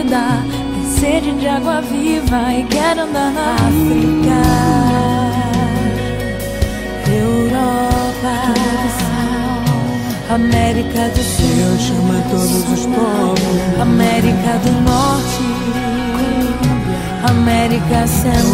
andar, tem sede de água viva e quero andar na África, Europa, América do Sul. Deus chama todos os povos. América do Norte, América Central.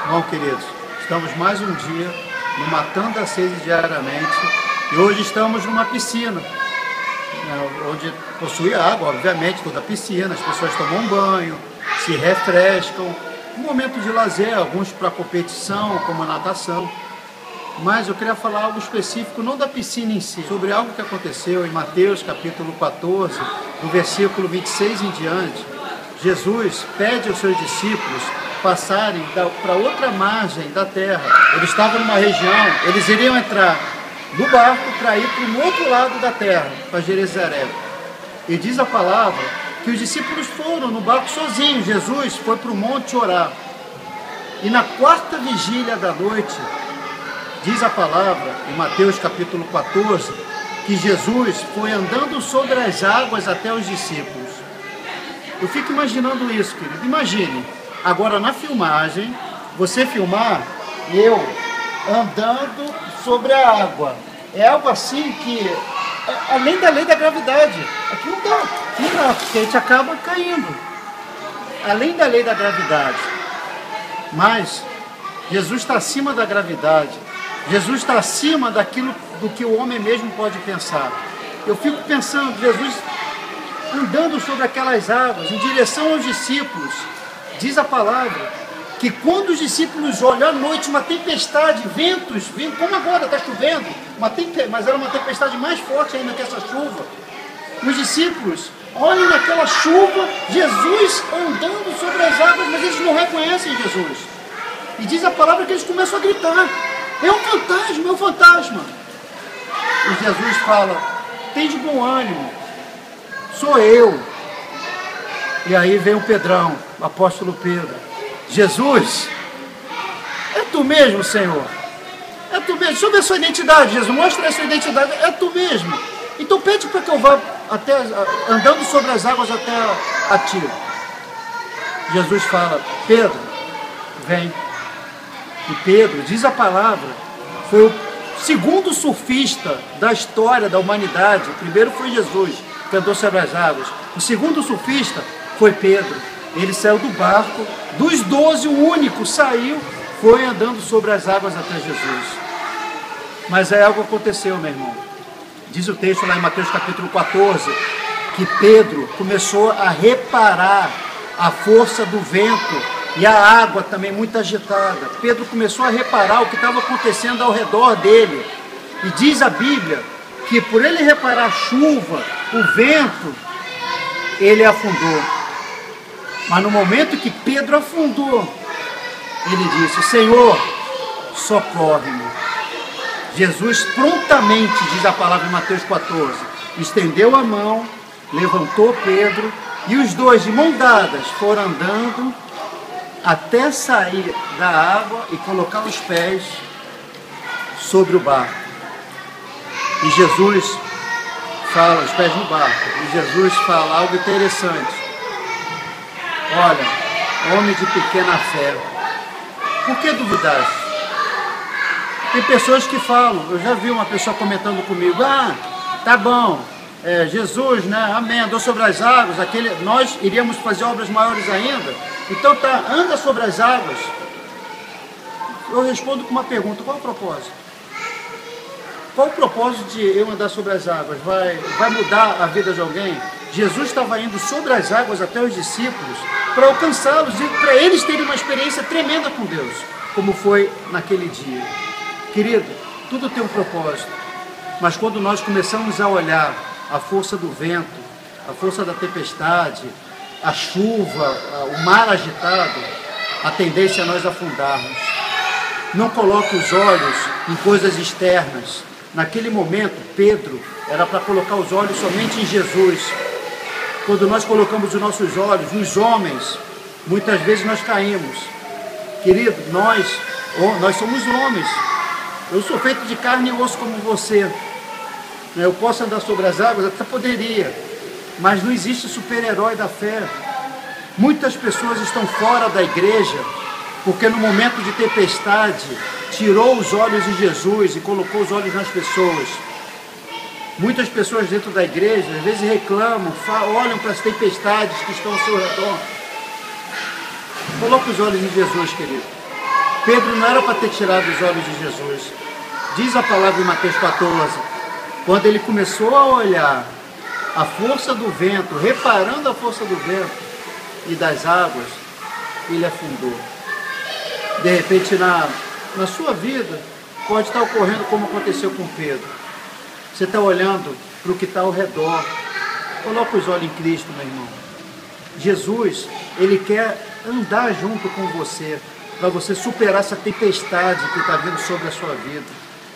Bom, queridos, estamos mais um dia no Matando a Sede Diariamente e hoje estamos numa piscina, onde possui água, obviamente, toda a piscina, as pessoas tomam banho, se refrescam, um momento de lazer, alguns para competição, como a natação. Mas eu queria falar algo específico, não da piscina em si, sobre algo que aconteceu em Mateus capítulo 14, do versículo 26 em diante. Jesus pede aos seus discípulos passarem para outra margem da terra. Eles estavam numa região, eles iriam entrar no barco para ir para o outro lado da terra, para Jerusalém. E diz a palavra que os discípulos foram no barco sozinhos. Jesus foi para o monte orar. E na quarta vigília da noite, diz a palavra, em Mateus capítulo 14, que Jesus foi andando sobre as águas até os discípulos. Eu fico imaginando isso, querido. Imagine, agora na filmagem, você filmar eu andando sobre a água. É algo assim que, além da lei da gravidade, aqui não dá, porque a gente acaba caindo. Além da lei da gravidade. Mas Jesus está acima da gravidade. Jesus está acima daquilo do que o homem mesmo pode pensar. Eu fico pensando, Jesus andando sobre aquelas águas, em direção aos discípulos. Diz a palavra que quando os discípulos olham à noite uma tempestade, ventos, como agora está chovendo, mas era uma tempestade mais forte ainda que essa chuva. Os discípulos olham naquela chuva, Jesus andando sobre as águas, mas eles não reconhecem Jesus. E diz a palavra que eles começam a gritar: é um fantasma, é um fantasma. E Jesus fala: tem de bom ânimo, sou eu. E aí vem o Pedrão, o apóstolo Pedro: Jesus, é tu mesmo, Senhor? É tu mesmo? Deixa eu ver a sua identidade, Jesus, mostra a sua identidade. É tu mesmo? Então pede para que eu vá até, andando sobre as águas até a ti. Jesus fala: Pedro, vem. E Pedro, diz a palavra, foi o segundo surfista da história da humanidade. O primeiro foi Jesus, que andou sobre as águas. O segundo surfista foi Pedro. Ele saiu do barco, dos 12, o único saiu, foi andando sobre as águas até Jesus. Mas aí algo aconteceu, meu irmão. Diz o texto lá em Mateus capítulo 14, que Pedro começou a reparar a força do vento e a água também muito agitada. Pedro começou a reparar o que estava acontecendo ao redor dele. E diz a Bíblia que por ele reparar a chuva, o vento, ele afundou. Mas no momento que Pedro afundou, ele disse: Senhor, socorre-me. Jesus prontamente, diz a palavra em Mateus 14, estendeu a mão, levantou Pedro, e os dois, de mão dadas, foram andando até sair da água e colocar os pés sobre o barco. E Jesus fala, os pés no barco, e Jesus fala algo interessante: olha, homem de pequena fé, por que duvidaste? Tem pessoas que falam, eu já vi uma pessoa comentando comigo: ah, tá bom, Jesus, né, amém, andou sobre as águas, nós iríamos fazer obras maiores ainda, então tá, anda sobre as águas. Eu respondo com uma pergunta: qual é o propósito? Qual o propósito de eu andar sobre as águas? Vai mudar a vida de alguém? Jesus estava indo sobre as águas até os discípulos para alcançá-los e para eles terem uma experiência tremenda com Deus, como foi naquele dia. Querido, tudo tem um propósito, mas quando nós começamos a olhar a força do vento, a força da tempestade, a chuva, o mar agitado, a tendência é nós afundarmos. Não coloque os olhos em coisas externas, Naquele momento, Pedro era para colocar os olhos somente em Jesus. Quando nós colocamos os nossos olhos nos homens, muitas vezes nós caímos. Querido, nós somos homens. Eu sou feito de carne e osso como você. Eu posso andar sobre as águas? Até poderia. Mas não existe super-herói da fé. Muitas pessoas estão fora da igreja porque no momento de tempestade tirou os olhos de Jesus e colocou os olhos nas pessoas. Muitas pessoas dentro da igreja às vezes reclamam, olham para as tempestades que estão ao seu redor. Coloque os olhos em Jesus, querido. Pedro não era para ter tirado os olhos de Jesus. Diz a palavra em Mateus 14, quando ele começou a olhar a força do vento, reparando a força do vento e das águas, ele afundou. De repente na sua vida pode estar ocorrendo como aconteceu com Pedro. Você está olhando para o que está ao redor. Coloca os olhos em Cristo, meu irmão. Jesus, Ele quer andar junto com você, para você superar essa tempestade que está vindo sobre a sua vida.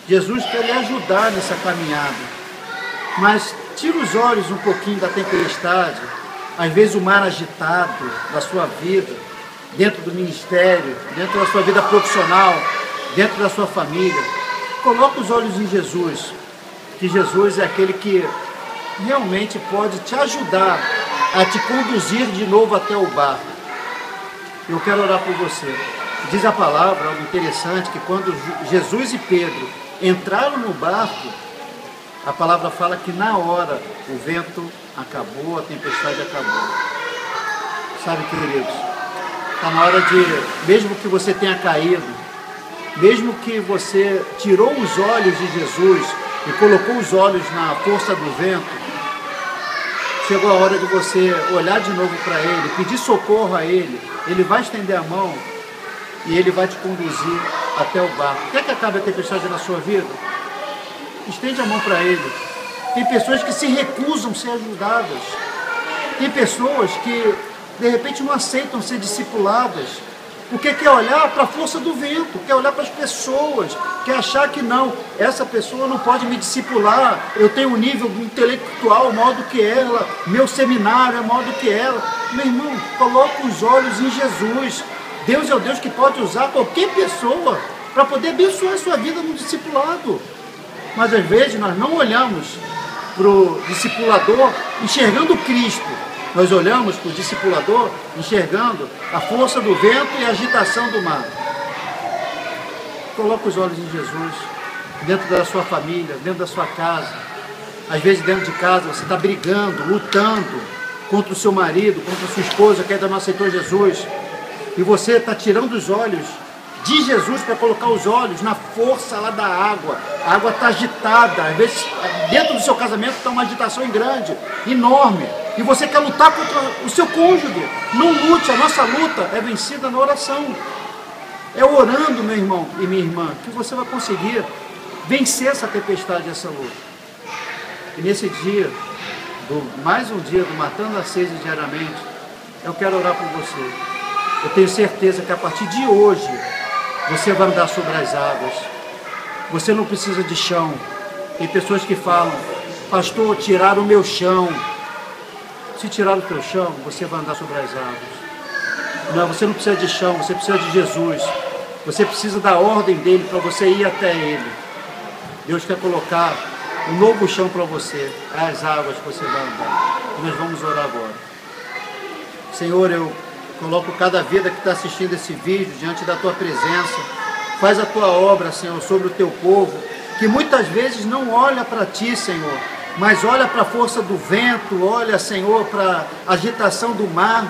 Jesus quer lhe ajudar nessa caminhada. Mas tira os olhos um pouquinho da tempestade, às vezes o mar agitado da sua vida, dentro do ministério, dentro da sua vida profissional, dentro da sua família. Coloca os olhos em Jesus, que Jesus é aquele que realmente pode te ajudar a te conduzir de novo até o barco. Eu quero orar por você. Diz a palavra, algo interessante, que quando Jesus e Pedro entraram no barco, a palavra fala que na hora o vento acabou, a tempestade acabou. Sabe, queridos, está na hora de, mesmo que você tenha caído, mesmo que você tirou os olhos de Jesus e colocou os olhos na força do vento, chegou a hora de você olhar de novo para Ele, pedir socorro a Ele. Ele vai estender a mão e Ele vai te conduzir até o barco. Quer que acabe a tempestade na sua vida? Estende a mão para Ele. Tem pessoas que se recusam a ser ajudadas. Tem pessoas que, de repente, não aceitam ser discipuladas, porque quer olhar para a força do vento, quer olhar para as pessoas, quer achar que não, essa pessoa não pode me discipular, eu tenho um nível intelectual maior do que ela, meu seminário é maior do que ela. Meu irmão, coloca os olhos em Jesus. Deus é o Deus que pode usar qualquer pessoa para poder abençoar a sua vida no discipulado. Mas às vezes nós não olhamos para o discipulador enxergando Cristo. Nós olhamos para o discipulador enxergando a força do vento e a agitação do mar. Coloca os olhos em Jesus, dentro da sua família, dentro da sua casa. Às vezes dentro de casa você está brigando, lutando contra o seu marido, contra a sua esposa que ainda não aceitou Jesus. E você está tirando os olhos de Jesus para colocar os olhos na força lá da água. A água está agitada. Às vezes dentro do seu casamento está uma agitação grande, enorme. E você quer lutar contra o seu cônjuge. Não lute, a nossa luta é vencida na oração. É orando, meu irmão e minha irmã, que você vai conseguir vencer essa tempestade, essa luta. E nesse dia, mais um dia do Matando a Sede Diariamente, eu quero orar por você. Eu tenho certeza que a partir de hoje, você vai andar sobre as águas. Você não precisa de chão. Tem pessoas que falam, pastor, tiraram o meu chão. Se tirar o teu chão, você vai andar sobre as águas. Não, você não precisa de chão, você precisa de Jesus. Você precisa da ordem dele para você ir até ele. Deus quer colocar um novo chão para você, as águas que você vai andar. E nós vamos orar agora. Senhor, eu coloco cada vida que está assistindo esse vídeo diante da tua presença. Faz a tua obra, Senhor, sobre o teu povo, que muitas vezes não olha para ti, Senhor, mas olha para a força do vento, olha, Senhor, para a agitação do mar,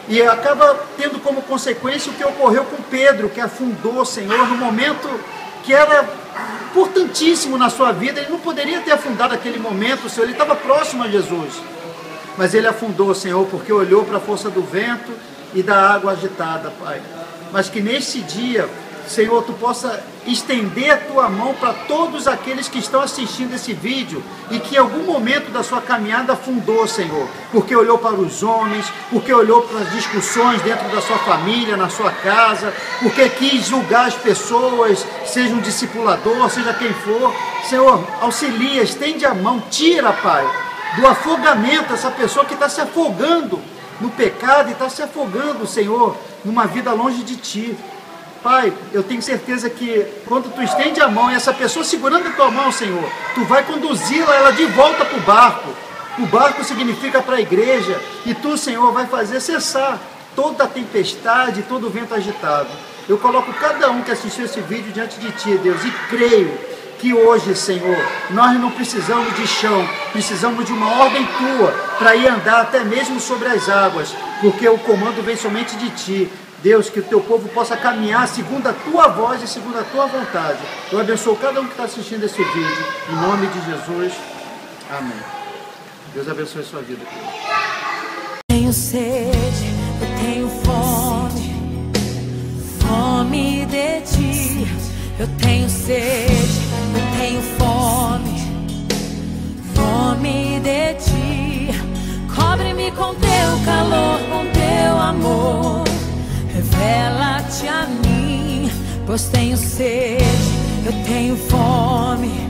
e acaba tendo como consequência o que ocorreu com Pedro, que afundou, Senhor, no momento que era importantíssimo na sua vida. Ele não poderia ter afundado naquele momento, Senhor, ele estava próximo a Jesus, mas ele afundou, Senhor, porque olhou para a força do vento e da água agitada, Pai. Mas que nesse dia Senhor, Tu possa estender a Tua mão para todos aqueles que estão assistindo esse vídeo e que em algum momento da sua caminhada afundou, Senhor, porque olhou para os homens, porque olhou para as discussões dentro da sua família, na sua casa, porque quis julgar as pessoas, seja um discipulador, seja quem for. Senhor, auxilia, estende a mão, tira, Pai, do afogamento essa pessoa que está se afogando no pecado e está se afogando, Senhor, numa vida longe de Ti. Pai, eu tenho certeza que quando Tu estende a mão e essa pessoa segurando a Tua mão, Senhor, Tu vai conduzi-la ela de volta para o barco. O barco significa para a igreja e Tu, Senhor, vai fazer cessar toda a tempestade, todo o vento agitado. Eu coloco cada um que assistiu esse vídeo diante de Ti, Deus, e creio que hoje, Senhor, nós não precisamos de chão, precisamos de uma ordem Tua para ir andar até mesmo sobre as águas, porque o comando vem somente de Ti. Deus, que o Teu povo possa caminhar segundo a Tua voz e segundo a Tua vontade. Eu abençoo cada um que está assistindo esse vídeo, em nome de Jesus. Amém. Deus abençoe a sua vida. Tenho sede, eu tenho fome, fome de Ti. Eu tenho sede, eu tenho fome, fome de Ti. Cobre-me com Teu calor, com Teu amor. Revela-te a mim, pois tenho sede, eu tenho fome,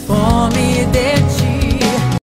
fome de Ti.